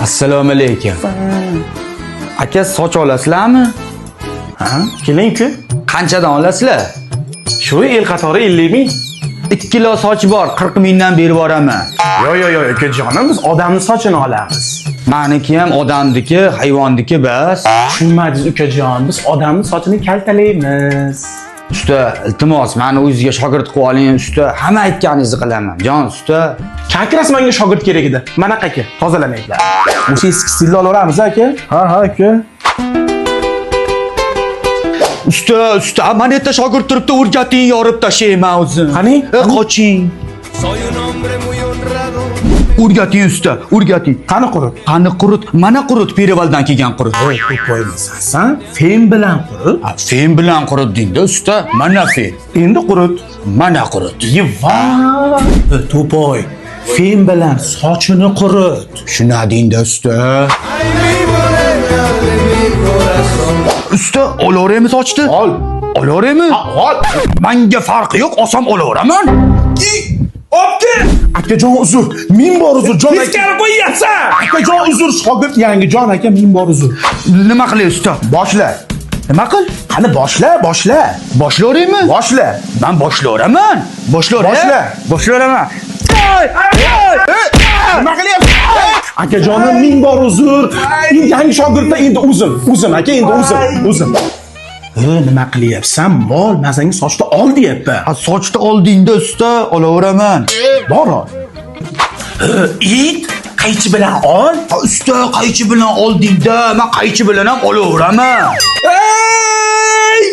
Assalomu alaykum. Aka soch olasizlarmi? Ha? Keling-ku. Qanchadan olasizlar? Shu el qatori 50 ming. 2 kilo soch bor, 40 mingdan berib boraman. Yo, ukajonim, biz odamning sochini olamiz. Meniki ham odamniki, hayvonniki bas. Tushunmadingiz ukajon, biz odamning sochini kaltalaymiz. Usta, iltimos, meni o'zingizga shogird qilib oling. Usta, hamma aytganingizni qilaman. Jon, usta. Kakras menga shogird kerak edi. Mana aka, tozalamaydilar. O'sha eski stilda olaveramiz aka. Ha, aka. Usta, mana yerda shogird turibdi, o'rgating, yorib tashlayman o'zim. Qani? Qoching. O'rgating usta, o'rgating. Qani qurut? Qani qurut? Mana qurut, Perivaldan kelgan qurut. Voy, qo'ymasan. Sen fen bilan qurut. Fen bilan qurut deydi usta. Mana fen. Endi qurut. Mana qurut. Yeva! To'poy. Fen bilan sochini qurut. Shuna deydi usta. Usta, olaveramiz sochni. Ol. Olaveramiz? Ol. Menga farqi yo'q, osam olaveraman. Opti! Akajon uzr. Ming bor uzr, jon aka. Iskari qo'yyapsan. Akajon uzr, shogird yangi jon aka, ming bor uzr. Nima qilay usta? Boshla. Nima qil? Qani boshla. Boshlayveraymi? Boshla. Men boshlayveraman. Boshlayveraman. Nima qilyapsan? Akajonim ming bor uzr. Yangi shogirdda endi uzim aka, endi uzim. Nima qilyapsan? Mol, mazangi sochni ol deyapman. Sochni oldingda usta, olaveraman. Bor ol. It qaychi bilan ol. Usta, qaychi bilan oldingda, men qaychi bilan ham olaveraman. Ey!